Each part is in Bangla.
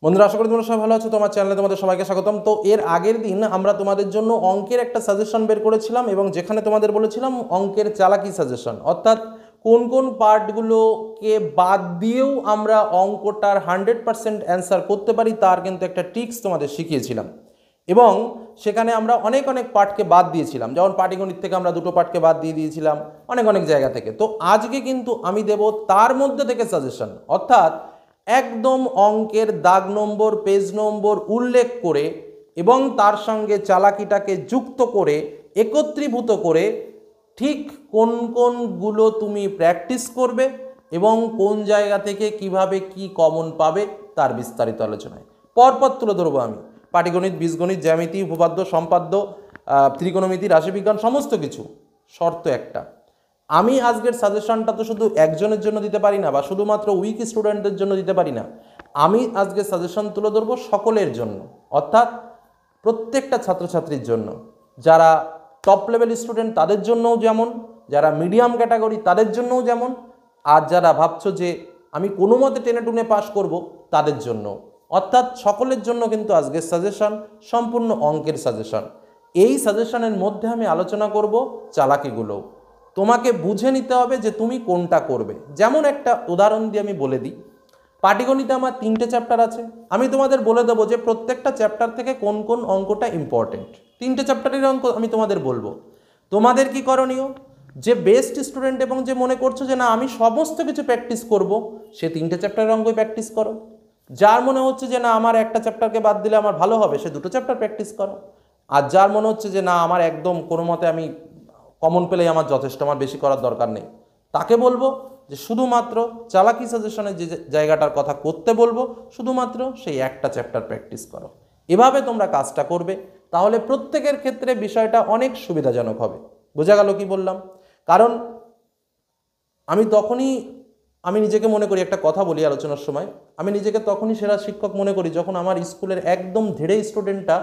বন্ধুরা, আশা করি তোমরা সবাই ভালো আছো। তোমার চ্যানেলে তোমাদের সবাইকে স্বাগতম। তো এর আগের দিন আমরা তোমাদের জন্য অঙ্কের একটা সাজেশন বের করেছিলাম এবং যেখানে তোমাদের বলেছিলাম অঙ্কের চালাকি সাজেশন, অর্থাৎ কোন কোন পার্টগুলোকে বাদ দিয়েও আমরা অঙ্কটার 100% অ্যান্সার করতে পারি তার কিন্তু একটা ট্রিক্স তোমাদের শিখিয়েছিলাম। এবং সেখানে আমরা অনেক অনেক পার্টকে বাদ দিয়েছিলাম, যেমন পাটিগণিত থেকে আমরা দুটো পার্টকে বাদ দিয়ে দিয়েছিলাম, অনেক অনেক জায়গা থেকে। তো আজকে কিন্তু আমি দেব তার মধ্যে থেকে সাজেশন, অর্থাৎ একদম অঙ্কের দাগ নম্বর, পেজ নম্বর উল্লেখ করে এবং তার সঙ্গে চালাকিটাকে যুক্ত করে একত্রীভূত করে ঠিক কোন কোনগুলো তুমি প্র্যাকটিস করবে এবং কোন জায়গা থেকে কিভাবে কি কমন পাবে তার বিস্তারিত আলোচনায় পরপর তুলে ধরবো আমি। পাটিগণিত, বীজগণিত, জ্যামিতি, উপপাদ্য, সম্পাদ্য, ত্রিকোণমিতি, রাশিবিজ্ঞান, সমস্ত কিছু। শর্ত একটা, আমি আজকের সাজেশনটা তো শুধু একজনের জন্য দিতে পারি না বা শুধুমাত্র উইক স্টুডেন্টদের জন্য দিতে পারি না। আমি আজকে সাজেশন তুলে ধরবো সকলের জন্য, অর্থাৎ প্রত্যেকটা ছাত্রছাত্রীর জন্য। যারা টপ লেভেল স্টুডেন্ট তাদের জন্যও যেমন, যারা মিডিয়াম ক্যাটাগরি তাদের জন্যও যেমন, আর যারা ভাবছো যে আমি কোনো মতে টেনে টুনে পাস করব তাদের জন্য, অর্থাৎ সকলের জন্য কিন্তু আজকের সাজেশন সম্পূর্ণ অঙ্কের সাজেশন। এই সাজেশনের মধ্যে আমি আলোচনা করব চালাকিগুলো। তোমাকে বুঝে নিতে হবে যে তুমি কোনটা করবে। যেমন একটা উদাহরণ দিয়ে আমি বলে দিই, পাটিগণিতে আমার 3টে চ্যাপ্টার আছে। আমি তোমাদের বলে দেবো যে প্রত্যেকটা চ্যাপ্টার থেকে কোন কোন অঙ্কটা ইম্পর্টেন্ট। 3টে চ্যাপ্টারের অঙ্ক আমি তোমাদের বলবো। তোমাদের কি করণীয়, যে বেস্ট স্টুডেন্ট এবং যে মনে করছো যে না আমি সমস্ত কিছু প্র্যাকটিস করব, সে 3টে চ্যাপ্টারের অঙ্কই প্র্যাকটিস করো। যার মনে হচ্ছে যে না আমার একটা চ্যাপ্টারকে বাদ দিলে আমার ভালো হবে, সে 2টো চ্যাপ্টার প্র্যাকটিস করো। আর যার মনে হচ্ছে যে না আমার একদম কোনো মতে আমি কমন পেলেই আমার যথেষ্ট, আমার বেশি করার দরকার নেই, তাকে বলবো যে শুধুমাত্র চালাকি সাজেশনের যে জায়গাটার কথা করতে বলবো, শুধুমাত্র সেই একটা চ্যাপ্টার প্র্যাকটিস করো। এভাবে তোমরা কাজটা করবে, তাহলে প্রত্যেকের ক্ষেত্রে বিষয়টা অনেক সুবিধাজনক হবে। বোঝা গেল কি বললাম? কারণ আমি নিজেকে মনে করি, একটা কথা বলি আলোচনার সময়, আমি নিজেকে তখনই সেরা শিক্ষক মনে করি যখন আমার স্কুলের একদম ধেড়ে স্টুডেন্টটা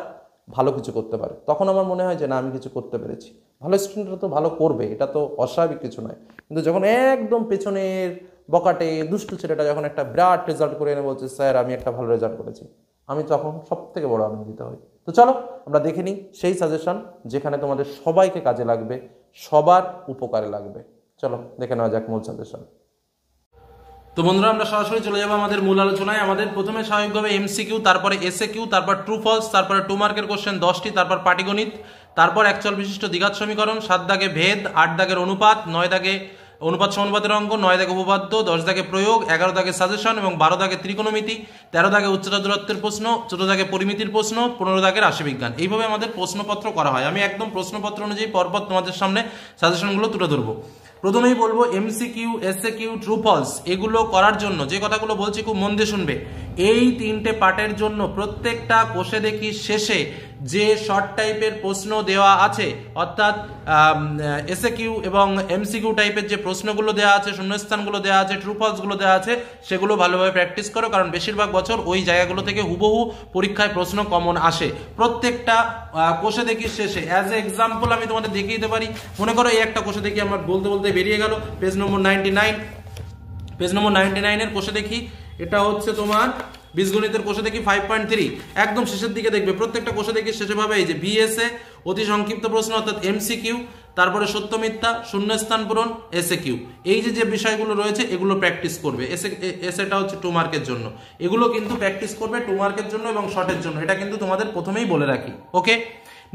ভালো কিছু করতে পারে। তখন আমার মনে হয় যে না আমি কিছু করতে পেরেছি। ভালো স্টুডেন্টরা তো ভালো করবে, এটা তো অস্বাভাবিক কিছু নয়। কিন্তু যখন একদম পেছনের বকাটে দুষ্টু ছেলেটা যখন একটা বিরাট রেজাল্ট করে এনে বলছে স্যার আমি একটা ভালো রেজাল্ট করেছি, আমি তখন সব থেকে বড় আনন্দিত হই। তো চলো আমরা দেখে নিই সেই সাজেশন যেখানে তোমাদের সবাইকে কাজে লাগবে, সবার উপকারে লাগবে। চলো দেখে নেওয়া যাক মূল সাজেশন। তো বন্ধুরা, আমরা সরাসরি চলে যাবো আমাদের মূল আলোচনায়। আমাদের প্রথমে স্বাভাবিকভাবে এমসিকিউ, তারপরে এসএকিউ, তারপর ট্রু ফলস, তারপরে 2 মার্কের কোশ্চেন 10টি, তারপর পাটিগণিত, তারপর একচল বিশিষ্ট দ্বিঘাত সমীকরণ, 7 দাগে ভেদ, 8 দাগের অনুপাত, 9 দাগে অনুপাত সমানুপাতের অঙ্ক, 9 দাগে উপপাদ্য, 10 দাগে প্রয়োগ, 11 দাগে সাজেশন এবং 12 দাগে ত্রিকোণমিতি, 13 দাগে উচ্চতা দূরত্বের প্রশ্ন, 14 দাগে পরিমিতির প্রশ্ন, 15 দাগে রাশিবিজ্ঞান। এইভাবে আমাদের প্রশ্নপত্র করা হয়। আমি একদম প্রশ্নপত্র অনুযায়ী পরপর তোমাদের সামনে সাজেশনগুলো তুলে ধরবো। প্রথমেই বলবো এমসিকিউ, এসএকিউ, ট্রু ফলস এগুলো করার জন্য যে কথাগুলো বলছি খুব মন দিয়ে শুনবে। এই 3টে পার্টের জন্য প্রত্যেকটা কোষে দেখি শেষে যে শর্ট টাইপের প্রশ্ন দেওয়া আছে, অর্থাৎ এসএকিউ এবং এমসিকিউ টাইপের যে প্রশ্নগুলো দেওয়া আছে, শূন্যস্থানগুলো দেওয়া আছে, ট্রু ফলসগুলো দেওয়া আছে, সেগুলো ভালোভাবে প্র্যাকটিস করো। কারণ বেশিরভাগ বছর ওই জায়গাগুলো থেকে হুবহু পরীক্ষায় প্রশ্ন কমন আসে। প্রত্যেকটা কোষে দেখি শেষে অ্যাজ এ এক্সাম্পল আমি তোমাদের দেখিয়ে দিতে পারি। মনে করো এই একটা কোষে দেখি আমার বলতে বলতে বেরিয়ে গেল পেজ নম্বর 99। পেজ নম্বর 99 এর কোষে দেখি, এটা হচ্ছে তোমার বীজগণিতের কোষে দেখি 5.3, একদম শেষের দিকে দেখবে প্রত্যেকটা কোষে দেখি শেষে ভাবে এই যে ভিএসএ অতি সংক্ষিপ্ত প্রশ্ন, অর্থাৎ এমসিকিউ, তারপরে সত্য মিথ্যা, শূন্যস্থান পূরণ, এসএকিউ। এই যে বিষয়গুলো রয়েছে এগুলো প্র্যাকটিস করবে। এসএটা হচ্ছে 2 মার্কের জন্য, এগুলো কিন্তু প্র্যাকটিস করবে 2 মার্কের জন্য এবং শর্টের জন্য। এটা কিন্তু তোমাদের প্রথমেই বলে রাখি। ওকে,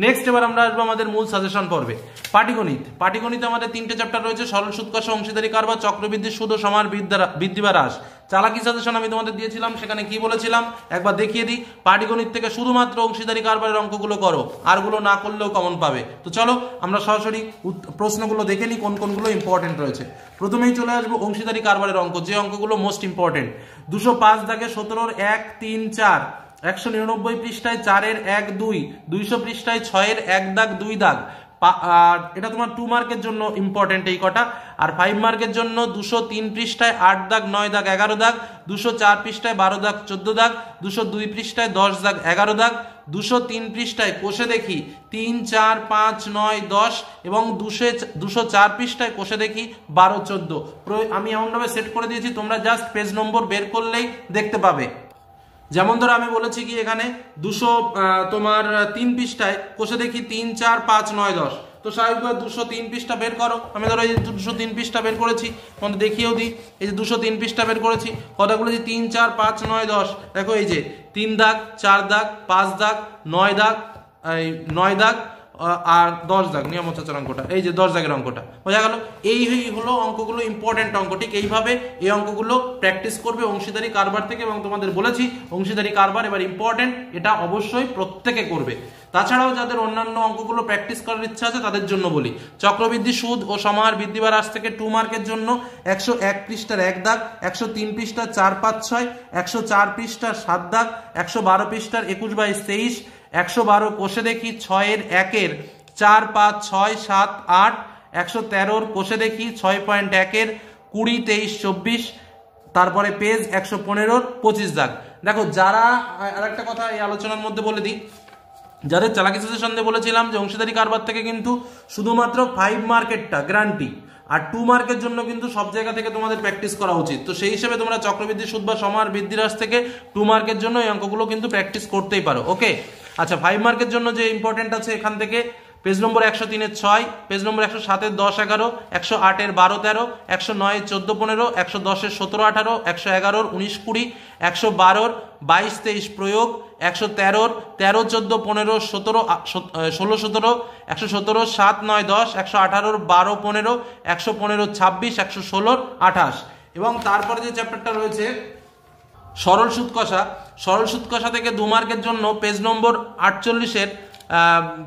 নেক্সট এবার আমরা আসবো আমাদের মূল সাজেশন পর্বে। পাটিগণিত। পাটিগণিতে আমাদের 3টে চ্যাপ্টার রয়েছে, সরল সুদ কষা, অংশীদারি কারবার, চক্রবৃদ্ধি সুদ ও সমান বৃদ্ধি বা হ্রাস। চালাকি সাজেশন আমি তোমাদের দিয়েছিলাম, সেখানে কি বলেছিলাম একবার দেখিয়ে দিই। পাটিগণিত থেকে শুধুমাত্র অংশীদারি কারবারের অঙ্কগুলো করো, আরগুলো না করলেও কমন পাবে। তো চলো আমরা সরাসরি প্রশ্নগুলো দেখে নিই কোন কোনগুলো ইম্পর্টেন্ট রয়েছে। প্রথমেই চলে আসবো অংশীদারি কারবারের অঙ্ক, যে অঙ্কগুলো মোস্ট ইম্পর্টেন্ট। 205 দাগে 17 1 3 4, 199 পৃষ্ঠায় 4 1 2, 200 পৃষ্ঠায় 6 1 দাগ 2 দাগ। আর এটা তোমার 2 মার্কের জন্য ইম্পর্টেন্ট এই কটা। আর 5 মার্কের জন্য 203 পৃষ্ঠায় 8 দাগ 9 দাগ 11 দাগ, 204 পৃষ্ঠায় 12 দাগ 14 দাগ, 202 পৃষ্ঠায় 10 দাগ 11 দাগ, 203 পৃষ্ঠায় কোষে দেখি 3 4 5 9 10 এবং 204 পৃষ্ঠায় কোষে দেখি 12 14। আমি এমনভাবে সেট করে দিয়েছি তোমরা জাস্ট পেজ নম্বর বের করলেই দেখতে পাবে। যেমন ধরো আমি বলেছি কি এখানে 200 তোমার 3 পৃষ্ঠায় কষে দেখি 3 4 5 9 10, তো স্বাভাবিকভাবে 203 পৃষ্ঠা বের করো। আমি ধরো এই যে 203 পৃষ্ঠা বের করেছি, তোমাদের দেখিয়েও দিই। এই যে 203 পৃষ্ঠা বের করেছি, কথা বলেছি 3 4 5 9 10। দেখো এই যে 3 দাগ, 4 দাগ, 5 দাগ, 9 দাগ, এই 9 দাগ আর 10 দাগ, নিয়মচাচার অঙ্কটা, এই যে 10 দাগের অঙ্কটা বোঝা গেল। এই হলো অঙ্কগুলো, ইম্পর্টেন্ট অঙ্ক। ঠিক এইভাবে এই অঙ্কগুলো প্র্যাকটিস করবে অংশীদারি কারবার থেকে, এবং তোমাদের বলেছি অংশীদারি কারবার এবার ইম্পর্টেন্ট, এটা অবশ্যই প্রত্যেকে করবে। তাছাড়াও যাদের অন্যান্য অঙ্কগুলো প্র্যাকটিস করার ইচ্ছা আছে তাদের জন্য বলি, চক্রবৃদ্ধি সুদ ও সমাহার বৃদ্ধি বা হ্রাস থেকে 2 মার্কের জন্য 101 পৃষ্ঠার 1 দাগ, 103 পৃষ্ঠার 4 5 6, 104 পৃষ্ঠার 7 দাগ, 112 পৃষ্ঠার 21 22 23, 112 কোষে দেখি 6 এর 1 এর 4 5 6 7 8, 113 কোষে দেখি 6.1 এর 20 23 24, তারপরে পেজ 115 25 দাগ। দেখো যারা, আরেকটা কথা এই আলোচনার মধ্যে বলে দিই, যাদের চালাকি সেশনে বলেছিলাম যে অংশীদারি কারবার থেকে কিন্তু শুধুমাত্র 5 মার্কেটটা গ্যারান্টি, আর 2 মার্কের জন্য কিন্তু সব জায়গা থেকে তোমাদের প্র্যাকটিস করা উচিত। তো সেই হিসেবে তোমরা চক্রবৃদ্ধি সুদ বা সমাহার বৃদ্ধি হ্রাস থেকে 2 মার্কের জন্য এই অঙ্কগুলো কিন্তু প্র্যাকটিস করতেই পারো। ওকে, আচ্ছা 5 মার্কের জন্য যে ইম্পর্টেন্ট আছে এখান থেকে পেজ নম্বর 103 এর 6, পেজ নম্বর 107 এর 10 11, 108 এর 12 13, 109 এর 14 15, 110 এর 17 18, 111 এর 19 20, 112 এর 22 23 প্রয়োগ, 113 13 14 15 17 16 17, 117 7 9 10, 118 12 15, 115 26, 116 28। এবং তারপরে যে চ্যাপ্টারটা রয়েছে সরল সুদ কষা, সরল সুদ কষা থেকে 2 মার্কের জন্য পেজ নম্বর 48 এর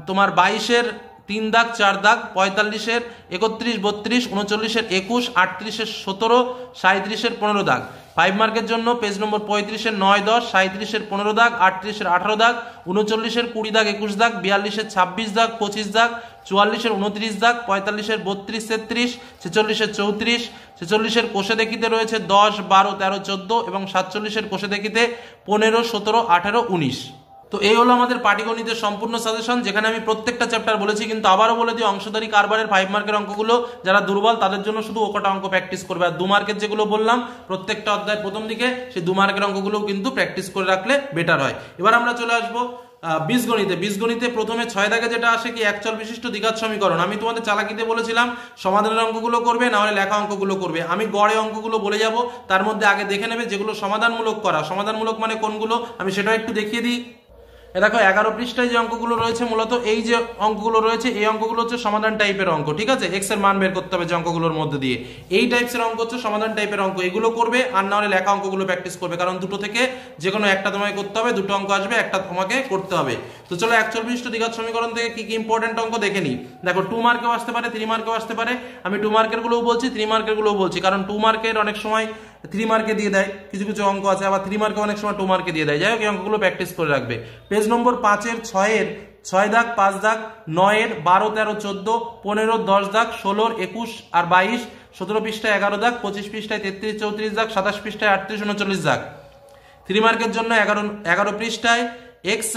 তোমার 22 এর 3 দাগ 4 দাগ, 45 এর 31 32, 39 এর 21, 38 এর 17, 37 এর 15 দাগ। 5 মার্কের জন্য পেজ নম্বর 35 এর 9 10, 37 এর 15 দাগ, 38 এর 18 দাগ, 39 এর 20 দাগ 21 দাগ, 42 এর 26 দাগ 25 দাগ, 44 এর 29 দাগ, 45 এর 32 33, 46 এর 34, 46 এর কোষে দেখিতে রয়েছে 10 12 13 14, এবং 47 এর কোষে দেখিতে 15 17 18 19। তো এই হলো আমাদের পাটিগণিতের সম্পূর্ণ সাজেশন, যেখানে আমি প্রত্যেকটা চ্যাপ্টার বলেছি, কিন্তু আবারও বলে দিই অংশদারি কারবারের 5 মার্কের অঙ্কগুলো যারা দুর্বল তাদের জন্য শুধু ওকটা অঙ্ক প্র্যাকটিস করবে, আর 2 মার্কের যেগুলো বললাম প্রত্যেকটা অধ্যায়ের প্রথম দিকে সেই 2 মার্কের অঙ্কগুলো কিন্তু প্র্যাকটিস করে রাখলে বেটার হয়। এবার আমরা চলে আসবো বীজগণিতে। বীজগণিতে প্রথমে 6 দাগে যেটা আসে কি একচল বিশিষ্ট দ্বিঘাত সমীকরণ। আমি তোমাদের চালাকিতে বলেছিলাম সমাধানের অঙ্কগুলো করবে, না হলে লেখা অঙ্কগুলো করবে। আমি গড়ে অঙ্কগুলো বলে যাব, তার মধ্যে আগে দেখে নেবে যেগুলো সমাধানমূলক করা। সমাধানমূলক মানে কোনগুলো আমি সেটাও একটু দেখিয়ে দিই। দেখো 11 পৃষ্ঠায় যে অঙ্কগুলো রয়েছে, মূলত এই যে অঙ্কগুলো রয়েছে এই অঙ্কগুলো হচ্ছে সমাধান টাইপের অঙ্ক, ঠিক আছে। এক্স এর মান বের করতে হবে যে অঙ্কগুলোর মধ্যে দিয়ে, এই টাইপসের অঙ্ক হচ্ছে সমাধান টাইপের অঙ্ক, এগুলো করবে। আর না হলে লেখা অঙ্কগুলো প্র্যাকটিস করবে, কারণ দুটো থেকে যে কোনো একটা তোমাকে করতে হবে, দুটো অঙ্ক আসবে, একটা তোমাকে করতে হবে। তো চলো 41 পৃষ্ঠ দ্বিঘাত সমীকরণ থেকে কি কি ইম্পর্টেন্ট অঙ্ক দেখে নিই। দেখো 2 মার্কেও আসতে পারে, 3 মার্কেও আসতে পারে। আমি 2 মার্কের গুলোও বলছি, 3 মার্কের গুলোও বলছি, কারণ 2 মার্কের অনেক সময় 3 মার্কে দিয়ে দেয়, কিছু কিছু অঙ্ক আছে, আবার 3 মার্কে অনেক সময় 2 মার্কে দিয়ে দেয়। যাই হোক এই অঙ্কগুলো প্র্যাকটিস করে রাখবে। পেজ নম্বর 5 এর 6 এর 6 দাগ 5 দাগ, 9 এর 12 13 14, 15 10 দাগ, 16 21 আর 22, 17 পৃষ্ঠায় 11 দাগ, 25 পৃষ্ঠায় 33 34 দাগ, 27 পৃষ্ঠায় 38 39 দাগ। 3 মার্কের জন্য 11 পৃষ্ঠায় এক্স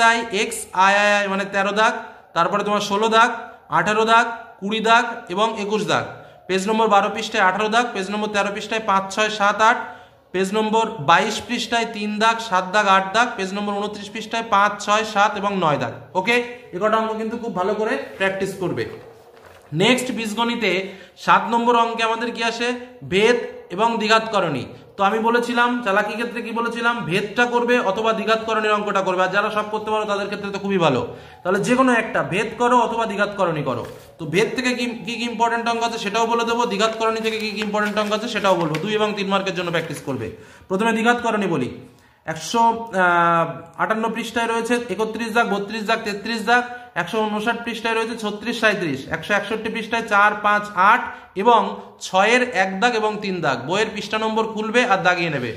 আই মানে 13 দাগ, তারপরে তোমার 16 দাগ, 18 দাগ, 20 দাগ এবং 21 দাগ। পেজ নম্বর 12 পৃষ্ঠায় 18 দাগ, পেজ নম্বর 13 পৃষ্ঠায় 5 6 7 8, পেজ নম্বর 22 পৃষ্ঠায় 3 দাগ 7 দাগ 8 দাগ, পেজ নম্বর 29 পৃষ্ঠায় 5 6 7 এবং 9 দাগ। ওকে, একটা অঙ্ক কিন্তু খুব ভালো করে প্র্যাকটিস করবে। নেক্সট বীজগণিতে 7 নম্বর অঙ্কে আমাদের কি আসে, ভেদ এবং দ্বিঘাতকরণী। তো আমি বলেছিলাম চালাকি ক্ষেত্রে কি বলেছিলাম, ভেদটা করবে অথবা দ্বিঘাতকরণীর অঙ্কটা করবে, আর যারা সব করতে পারো তাদের ক্ষেত্রে তো খুবই ভালো। তাহলে যে কোনো একটা ভেদ করো অথবা দ্বিঘাতকরণী করো। তো ভেদ থেকে কি কি ইম্পর্টেন্ট অঙ্ক আছে সেটাও বলে দেবো, দ্বিঘাতকরণী থেকে কি কি ইম্পর্টেন্ট অঙ্ক আছে সেটাও বলবো। 2 এবং 3 মার্কের জন্য প্র্যাকটিস করবে। প্রথমে দ্বিঘাতকরণী বলি। 158 পৃষ্ঠায় রয়েছে 31 দাগ 32 দাগ 33 দাগ, 159 পৃষ্ঠায় রয়েছে 36 37, 161 পৃষ্ঠায় 4 5 8 এবং 6 এর 1 দাগ এবং 3 দাগ। বইয়ের পৃষ্ঠা নম্বর খুলবে আর দাগিয়ে নেবে।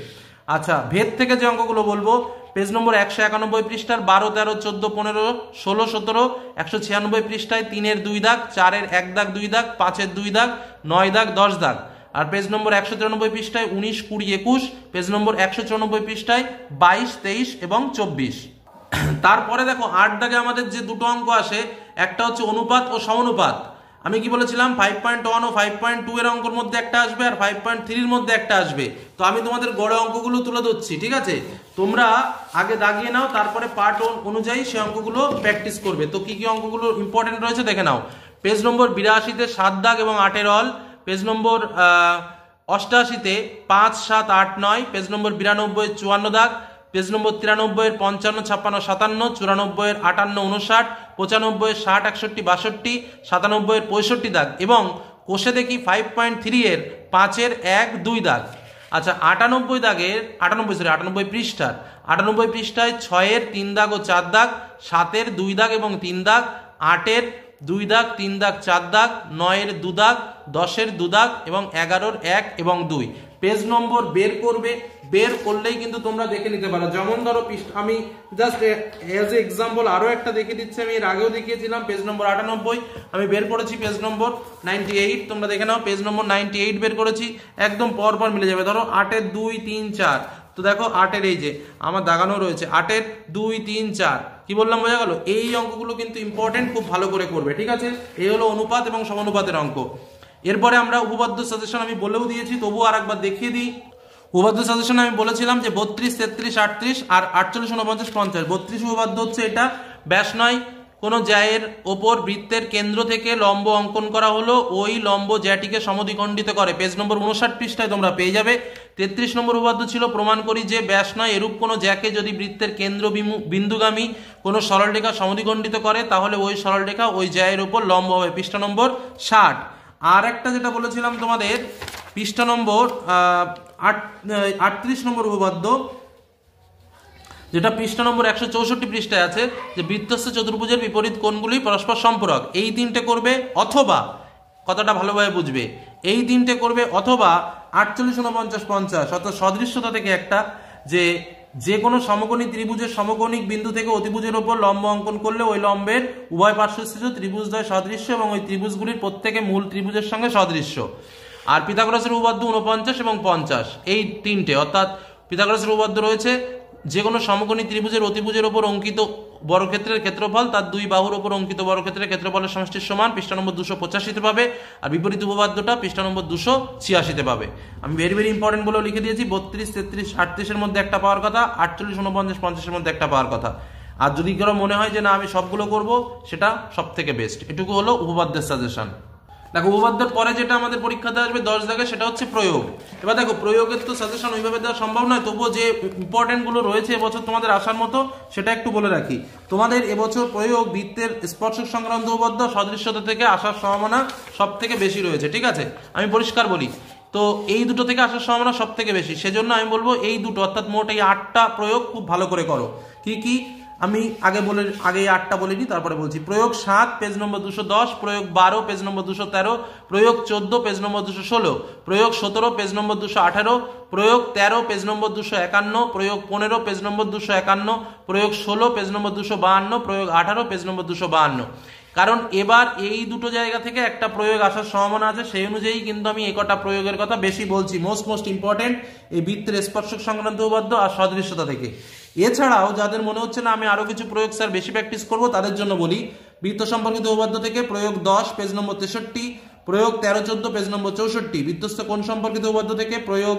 আচ্ছা, ভেদ থেকে যে অঙ্কগুলো বলবো, পেজ নম্বর 191 পৃষ্ঠার 12 13 14 15 16 17, 196 পৃষ্ঠায় 3 এর 2 দাগ, 4 এর 1 দাগ 2 দাগ, 5 এর 2 দাগ, 9 দাগ 10 দাগ। আর পেজ নম্বর 193 পৃষ্ঠায় 19 20 21, পেজ নম্বর 194 পৃষ্ঠায় 22 23 এবং 24। তারপরে দেখো 8 দাগে আমাদের যে দুটো অঙ্ক আসে, একটা হচ্ছে অনুপাত ও সমানুপাত। আমি কি বলেছিলাম 5.1 ও 5.2 এর অঙ্কের মধ্যে একটা আসবে আর 5.3 এর মধ্যে একটা আসবে। তো আমি তোমাদের গড়ে অঙ্কগুলো তুলে ধরছি, ঠিক আছে? তোমরা আগে দাগিয়ে নাও, তারপরে পার্ট অনুযায়ী সেই অঙ্কগুলো প্র্যাকটিস করবে। তো কি কি অঙ্কগুলো ইম্পর্টেন্ট রয়েছে দেখে নাও। পেজ নম্বর 82-তে 7 দাগ এবং 8-এর অল, পেজ নম্বর 88-তে 5, 7, 8, 9, পেজ নম্বর 92-এর 54 দাগ, পেজ নম্বর 93-এর 55, 56, 57, 94-এর 58, 59, 95-এর 60, 61, 62, 97-এর 65 দাগ এবং কোষে দেখি 5.3-এর 5-এর 1, 2 দাগ। আচ্ছা 98 দাগের 98 পৃষ্ঠার 98 পৃষ্ঠায় 6-এর 3 দাগ ও 4 দাগ, 7-এর 2 দাগ এবং 3 দাগ, 8-এর 2 দাগ 3 দাগ 4 দাগ, 9-এর 2 দাগ, 10-এর 2 দাগ এবং 11-এর 1 এবং 2। পেজ নম্বর বের করবে, বের করলেই কিন্তু তোমরা দেখে নিতে পারো। যেমন ধরো আমি জাস্ট এজ এ এক্সাম্পল আরো একটা দেখে দিচ্ছি, আমি এর আগেও দেখিয়েছিলাম। পেজ নম্বর 98 আমি বের করেছি, পেজ নম্বর 98 তোমরা দেখে নাও, পেজ নম্বর 98 বের করেছি, একদম পরপর মিলে যাবে। ধরো 8-এর 2, 3, 4, তো দেখো 8-এর এই যে আমার দাগানো রয়েছে 8-এর 2, 3, 4, কি বললাম বোঝা গেল? এই অঙ্কগুলো কিন্তু ইম্পর্টেন্ট, খুব ভালো করে করবে, ঠিক আছে? এই হলো অনুপাত এবং সমানুপাতের অঙ্ক। এরপরে আমরা উপপাদ্য সাজেশন আমি বলেও দিয়েছি, তবুও আর একবার দেখিয়ে দিই। উপপাদ্য সাজেশন আমি বলেছিলাম যে 32, 33, 38 আর 48, 49, 50। 32 উপপাদ্য হচ্ছে এটা, ব্যাস নয়, কোনো জ্যায়ের ওপর বৃত্তের কেন্দ্র থেকে লম্ব অঙ্কন করা হলো, ওই লম্ব জ্যাটিকে সমদ্বিখণ্ডিত করে। পেজ নম্বর 59 পৃষ্ঠায় তোমরা পেয়ে যাবে। 33 নম্বর উপপাদ্য ছিল প্রমাণ করি যে ব্যাস নয় এরূপ কোনো জ্যাকে যদি বৃত্তের কেন্দ্র বিন্দুগামী কোনো সরলরেখা সমদ্বিখণ্ডিত করে তাহলে ওই সরলরেখা ওই জ্যায়ের ওপর লম্ব হবে। পৃষ্ঠা নম্বর 60। আর একটা যেটা বলেছিলাম তোমাদের পৃষ্ঠা নম্বর 38 নম্বর উপপাদ্য, যেটা পৃষ্ঠা নম্বর 164 পৃষ্ঠায় আছে, যে বৃত্তস্থ চতুর্ভুজের বিপরীত কোণগুলি পরস্পর সম্পূরক। এই তিনটে করবে, অথবা কথাটা ভালোভাবে বুঝবে, এই তিনটে করবে অথবা 48, 49, 50 অর্থাৎ সদৃশ্যতা থেকে একটা, যে কোনো সমকোণী ত্রিভুজের সমকোণিক বিন্দু থেকে অতিভুজের ওপর লম্ব অঙ্কন করলে ওই লম্বের উভয় পার্শ্বস্থিত ত্রিভুজদ্বয় সদৃশ্য এবং ওই ত্রিভুজগুলির প্রত্যেকে মূল ত্রিভুজের সঙ্গে সদৃশ্য। আর পিথাগোরাসের উপপাদ্য 49 এবং 50, এই তিনটে, অর্থাৎ পিথাগোরাসের উপপাদ্য রয়েছে যে কোনো সমকোণী ত্রিভুজের অতিভুজের ওপর অঙ্কিত বর্গক্ষেত্রের ক্ষেত্রফল তার দুই বাহুর ওপর অঙ্কিত বর্গক্ষেত্রের ক্ষেত্রফলের সমষ্টির সমান, পৃষ্ঠা নম্বর 285-তে পাবে। আর বিপরীত উপপাদ্যটা পৃষ্ঠা নম্বর 286-তে পাবে। আমি ভেরি ভেরি ইম্পর্টেন্ট বলেও লিখে দিয়েছি, 32, 33, 38-এর মধ্যে একটা পাওয়ার কথা, 48, 49, 50-এর মধ্যে একটা পাওয়ার কথা। আর যদি কারো মনে হয় যে না আমি সবগুলো করব, সেটা সব থেকে বেস্ট। এটুকু হলো উপপাদ্যের সাজেশন। দেখো উপপাদ্যের পরে যেটা আমাদের পরীক্ষাতে আসবে 10 দাগে, সেটা হচ্ছে প্রয়োগ। এবার দেখো প্রয়োগের তো সাজেশন ওইভাবে দেওয়া সম্ভব নয়, তবুও যে ইম্পর্টেন্ট গুলো রয়েছে এবছর তোমাদের আসার মতো সেটা একটু বলে রাখি। তোমাদের এবছর প্রয়োগ, বৃত্তের স্পর্শক সংক্রান্ত উপপাদ্য, সদৃশ্যতা থেকে আসার সম্ভাবনা সব থেকে বেশি রয়েছে, ঠিক আছে? আমি পরিষ্কার বলি, তো এই দুটো থেকে আসার সম্ভাবনা সব থেকে বেশি, সেজন্য আমি বলবো এই দুটো, অর্থাৎ মোট এই 8টা প্রয়োগ খুব ভালো করে করো। কি কি আমি আগে 8টা বলে নিই, তারপরে বলছি। প্রয়োগ 7 পেজ নম্বর 210, প্রয়োগ 12 পেজ নম্বর 213, প্রয়োগ 14 পেজ নম্বর 216, প্রয়োগ 17 পেজ নম্বর 218, প্রয়োগ 13 পেজ নম্বর 251, প্রয়োগ 15 পেজ নম্বর 251, প্রয়োগ 16 পেজ নম্বর 252, প্রয়োগ 18 পেজ নম্বর 252। কারণ এবার এই দুটো জায়গা থেকে একটা প্রয়োগ আসার সম্ভাবনা আছে, সেই অনুযায়ী কিন্তু আমি এই কটা প্রয়োগের কথা বেশি বলছি। মোস্ট ইম্পর্টেন্ট এই বৃত্তের স্পর্শক সংক্রান্ত উপপাদ্য আর সদৃশ্যতা থেকে। এছাড়াও যাদের মনে হচ্ছে না আমি আরো কিছু প্রয়োগ স্যার বেশি প্র্যাকটিস করবো, তাদের জন্য বলি বৃত্ত সম্পর্কিত উপপাদ্য থেকে প্রয়োগ 10 পেজ নম্বর 63, প্রয়োগ 13, 14 পেজ নম্বর 64, বৃত্তস্থ কোণ সম্পর্কিত উপপাদ্য থেকে প্রয়োগ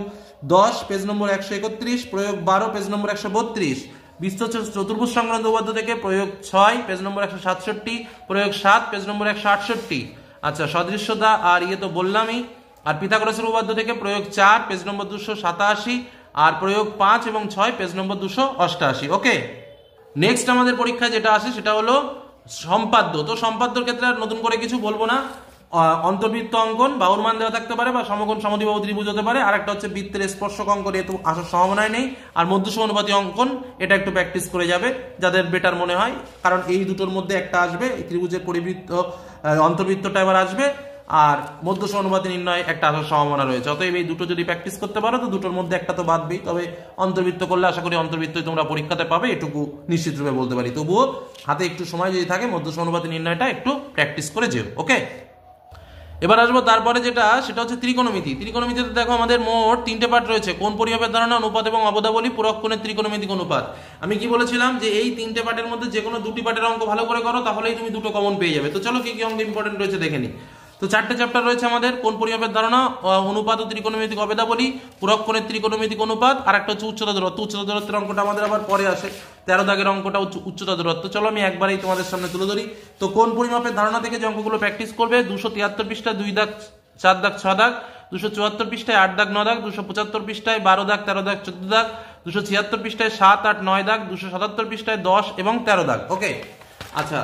10 পেজ নম্বর 131, প্রয়োগ 12 পেজ নম্বর 132, বৃত্তস্থ চতুর্ভুজ সংক্রান্ত উপপাদ্য থেকে প্রয়োগ 6 পেজ নম্বর 167, প্রয়োগ 7 পেজ নম্বর 168। আচ্ছা সদৃশ্যতা আর ইয়ে তো বললামই। আর পিথাগোরাসের উপপাদ্য থেকে প্রয়োগ 4 পেজ নম্বর 287, আর প্রয়োগ 5 এবং 6 পেজ নম্বর 288। ওকে, নেক্সট আমাদের পরীক্ষায় যেটা আসে সেটা হলো সম্পাদ্য। তো সম্পাদ্যর ক্ষেত্রে আর নতুন করে কিছু বলবো না। অন্তর্বৃত্ত অঙ্কন, বাহুর মান দেওয়া থাকতে পারে বা সমকোণ সমদ্বিবাহু ত্রিভুজ হতে পারে। আর একটা হচ্ছে বৃত্তের স্পর্শক অঙ্কন, এত আসার সম্ভাবনাই নেই। আর মধ্যসমানুপাতী অঙ্কন, এটা একটু প্র্যাকটিস করে যাবে যাদের বেটার মনে হয়, কারণ এই দুটোর মধ্যে একটা আসবে, এই ত্রিভুজের পরিবৃত্ত অন্তর্বৃত্তটা এবার আসবে, আর মধ্যসমানুপাতী নির্ণয় একটা আসার সম্ভাবনা রয়েছে। অতএব এই দুটো যদি প্র্যাকটিস করতে পারো তো দুটোর মধ্যে একটা তো বাদবেই। তবে অন্তর্বৃত্ত করলে আশা করি অন্তর্বৃত্তই তোমরা পরীক্ষাতে পাবে, এটুকু নিশ্চিত রূপে বলতে পারি। তবুও হাতে একটু সময় যদি থাকে মধ্যসমানুপাতী নির্ণয়টা একটু প্র্যাকটিস করে যেও। ওকে, এবার আসবো তারপরে যেটা, সেটা হচ্ছে ত্রিকোণমিতি। ত্রিকোণমিতিতে দেখো আমাদের মোট 3টে পার্ট রয়েছে, কোণ পরিমাপের ধারণা, অনুপাত এবং অবদাবলী, পূরক কোণের ত্রিকোণমিতিক অনুপাত। আমি কি বলেছিলাম যে এই 3টে পার্টের মধ্যে যে কোনো 2টি পার্টের অঙ্ক ভালো করে করো, তাহলেই তুমি দুটো কমন পেয়ে যাবে। তো চলো কি কি অঙ্ক ইম্পর্টেন্ট রয়েছে দেখে নি। তো 4টে চ্যাপ্টার রয়েছে আমাদের। কোন পরিমাপের ধারণা, অনুপাত ও ত্রিকোণমিতিক অভেদাবলী, পুরক্ষণের ত্রিকোণমিতিক অনুপাত, আর একটা হচ্ছে উচ্চতা দূরত্ব। উচ্চতা দূরত্বের অঙ্কটা আমাদের আবার পরে আসে, 13 দাগের অঙ্কটা উচ্চতা দূরত্ব। চলো আমি একবারেই তোমাদের সামনে তুলে ধরি। তো কোন পরিমাপের ধারণা থেকে যে অঙ্কগুলো প্র্যাকটিস করবে, 273 পৃষ্ঠায় 2 দাগ 4 দাগ 6 দাগ, 274 পৃষ্ঠায় 8 দাগ 9 দাগ, 275 পৃষ্ঠায় 12 দাগ 13 দাগ 14 দাগ, 276 পৃষ্ঠায় 7 8 9 দাগ, 277 পৃষ্ঠায় 10 এবং 13 দাগ। ওকে, আচ্ছা।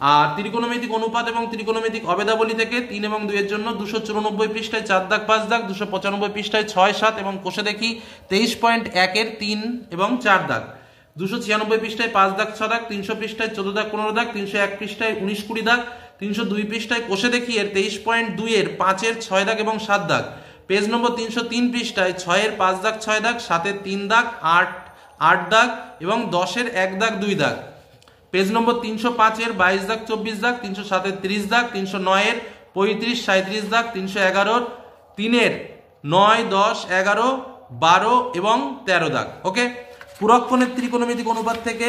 আর ত্রিকোণমিতিক অনুপাত এবং ত্রিকোণমিতিক অভেদাবলী থেকে 3 এবং 2 এর জন্য 294 পৃষ্ঠায় 4 দাগ 5 দাগ, 295 পৃষ্ঠায় 6 7 এবং কোষে দেখি 23.1 এর 3 এবং 4 দাগ, 296 পৃষ্ঠায় 5 দাগ 6 দাগ, 300 পৃষ্ঠায় 14 দাগ 15 দাগ, 301 পৃষ্ঠায় 19 20 দাগ, 302 পৃষ্ঠায় কোষে দেখি এর 23.2 এর 5 এর 6 দাগ এবং 7 দাগ, পেজ নম্বর 303 পৃষ্ঠায় 6 এর 5 দাগ 6 দাগ, 7 এর 3 দাগ, 8 দাগ এবং 10 এর 1 দাগ 2 দাগ, পেজ নম্বর 305 এর 22 দাগ 24 দাগ, 307 এর 30 দাগ, 309 এর 35 37 দাগ, 311 এর 3 এর 9 10 11 12 এবং 13 দাগ। ওকে, পুরক্ষণের ত্রিকোণমিতিক অনুপাত থেকে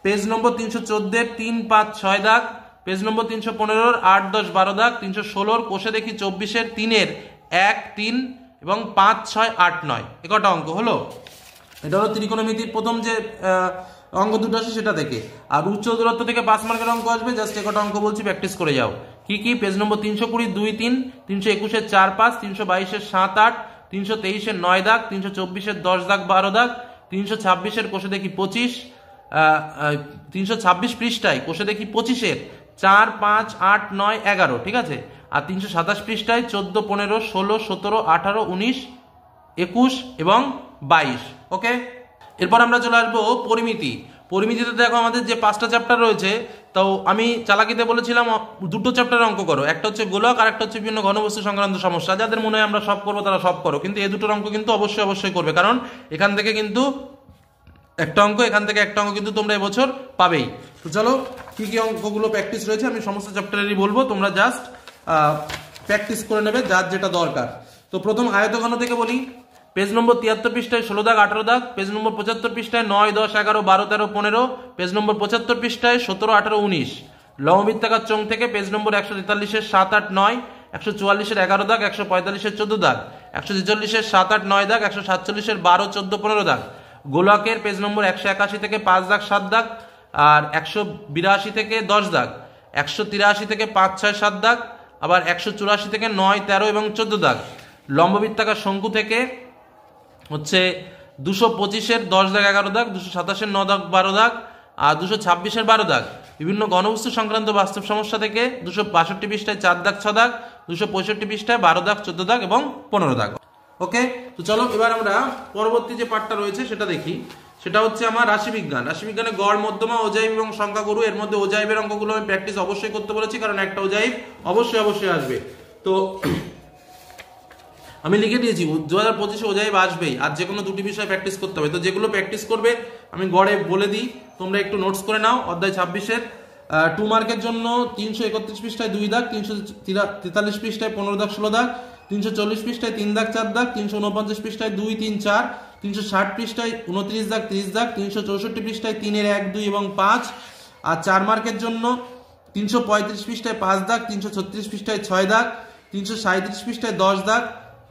পেজ নম্বর 314 এর 3 5 6 দাগ, পেজ নম্বর 315 এর 8 10 12 দাগ, 316 এর কোষে দেখি 24 এর 3 এর 1 3 এবং 5 6 8 9। একটা অঙ্ক হলো। এটা হলো ত্রিকোণমিতির প্রথম যে অঙ্ক দুটো আছে সেটা থেকে। আর উচ্চ দূরত্ব থেকে 5 মার্কের অঙ্ক আসবে, জাস্ট একটা অঙ্ক বলছি, প্র্যাকটিস করে যাও। কি কি, পেজ নম্বর 320 2 3, 321 এর 4 5, 322 এর 7 8, 323 এর 9 দাগ, 324 এর 10 দাগ 12 দাগ, 326 এর কোষে দেখি 25, 326 পৃষ্ঠায় কোষে দেখি 25 এর 4 5 8 9 11, ঠিক আছে। আর 327 পৃষ্ঠায় 14 15 16 17 18 19 21 এবং 22। ওকে, এরপর আমরা চলে আসবো পরিমিতি। পরিমিতিতে দেখো আমাদের যে 5টা চ্যাপ্টার রয়েছে, তো আমি চালাকিতে বলেছিলাম 2টো চ্যাপ্টার অঙ্ক করো, একটা হচ্ছে গোলক আর একটা হচ্ছে বিভিন্ন ঘনবস্তু সংক্রান্ত সমস্যা। যাদের মনে হয় আমরা সব করবো তারা সব করো, কিন্তু এই দুটোর অঙ্ক কিন্তু অবশ্যই করবে, কারণ এখান থেকে কিন্তু একটা অঙ্ক, এখান থেকে একটা অঙ্ক কিন্তু তোমরা এবছর পাবেই। তো চলো, কি কি অঙ্কগুলো প্র্যাকটিস রয়েছে আমি সমস্ত চ্যাপ্টারেরই বলবো, তোমরা জাস্ট প্র্যাকটিস করে নেবে যার যেটা দরকার। তো প্রথম আয়তঘন থেকে বলি, পেজ নম্বর 73 পৃষ্ঠায় 16 দাগ 18 দাগ, পেজ নম্বর 75 পৃষ্ঠায় 9 10 11 12 13 15, পেজ নম্বর 75 পৃষ্ঠায় 17 18 19। লম্ববৃত্তাকার চোঙ থেকে পেজ নম্বর 143 এর 7 8 9, 144 এর 11 দাগ, 145 এর 14 দাগ, 146 এর 7 8 9 দাগ, 147 এর 12 14 15 দাগ। গোলকের পেজ নম্বর 181 থেকে 5 দাগ 7 দাগ, আর 182 থেকে 10 দাগ, 183 থেকে 5 6 7 দাগ, আবার 184 থেকে 9 13 এবং 14 দাগ। লম্ববৃত্তাকার শঙ্কু থেকে হচ্ছে 225 এর 10 দাগ 11 দাগ, 227 এর 9 দাগ 12 দাগ, আর 226 এর 12 দাগ। বিভিন্ন ঘনবস্তু সংক্রান্ত বাস্তব সমস্যা থেকে 262 পৃষ্ঠায় 4 দাগ 6 দাগ, 265 পৃষ্ঠায় 12 দাগ 14 দাগ এবং 15 দাগ। ওকে, তো চলো এবার আমরা পরবর্তী যে পার্টটা রয়েছে সেটা দেখি। সেটা হচ্ছে আমার রাশিবিজ্ঞান। রাশিবিজ্ঞানে গড়, মধ্যমা, অজাইব এবং সংখ্যাগুরু। এর মধ্যে অজাইবের অঙ্কগুলো আমি প্র্যাকটিস অবশ্যই করতে বলেছি, কারণ একটা অজাইব অবশ্যই আসবে। তো আমি লিখে দিয়েছি 2025 অজাইব আসবেই, আর যে কোনো দুটি বিষয় প্র্যাকটিস করতে হবে। তো যেগুলো প্র্যাকটিস করবে আমি গড়ে বলে দিই, তোমরা একটু নোটস করে নাও। অধ্যায় 26-এর 2 মার্কের জন্য 331 পৃষ্ঠায় 2 দাগ, 343 পৃষ্ঠায় 15 দাগ 16 দাগ, 340 পৃষ্ঠায় 3 দাগ 4 দাগ, 349 পৃষ্ঠায় 2 3 4, 360 পৃষ্ঠায় 29 দাগ 30 দাগ, 364 পৃষ্ঠায় 3 এর 1 2 এবং 5। আর 4 মার্কের জন্য 335 পৃষ্ঠায় 5 দাগ, 336 পৃষ্ঠায় 6 দাগ, 337 পৃষ্ঠায় 10 দাগ,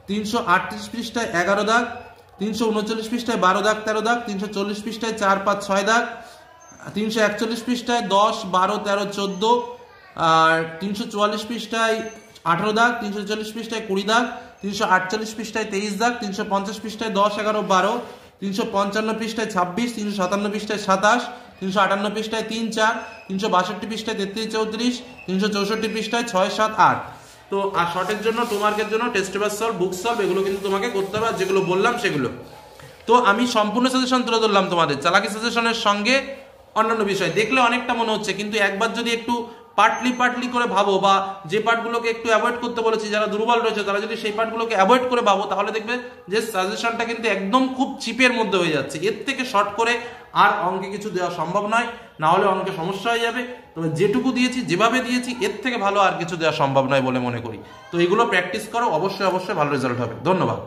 338 পৃষ্ঠায় 11 দাগ, 339 পৃষ্ঠায় 12 দাগ 13 দাগ, 340 পৃষ্ঠায় 4 5 6 দাগ, 341 পৃষ্ঠায় 10 12 13 14, আর 344 পৃষ্ঠায় 18 দাগ, 340 পৃষ্ঠায় 20 দাগ, 348 পৃষ্ঠায় 23 দাগ, 350 পৃষ্ঠায় 10 11 12, 355 পৃষ্ঠায় 26, 357 পৃষ্ঠায় 27, 358 পৃষ্ঠায় 3 4, 362 পৃষ্ঠায় 33 34, 364 পৃষ্ঠায় 6 7 8। তো আর শর্টের জন্য 2 মার্কের জন্য টেস্ট পেপার সলভ, বুক সলভ, এগুলো কিন্তু তোমাকে করতে হবে, আর যেগুলো বললাম সেগুলো। তো আমি সম্পূর্ণ সাজেশন তুলে ধরলাম তোমাদের, চালাকি সাজেশনের সঙ্গে অন্যান্য বিষয়। দেখলে অনেকটা মনে হচ্ছে, কিন্তু একবার যদি একটু পার্টলি করে ভাবো, বা যে পার্টগুলোকে একটু অ্যাভয়েড করতে বলেছি, যারা দুর্বল রয়েছে তারা যদি সেই পার্টগুলোকে অ্যাভয়েড করে ভাবো, তাহলে দেখবে যে সাজেশনটা কিন্তু একদম খুব চিপের মধ্যে হয়ে যাচ্ছে। এর থেকে শর্ট করে আর অঙ্কে কিছু দেওয়া সম্ভব নয়, না হলে অঙ্কে সমস্যা হয়ে যাবে। তবে যেটুকু দিয়েছি, যেভাবে দিয়েছি, এর থেকে ভালো আর কিছু দেওয়া সম্ভব নয় বলে মনে করি। তো এগুলো প্র্যাকটিস করো, অবশ্যই ভালো রেজাল্ট হবে। ধন্যবাদ।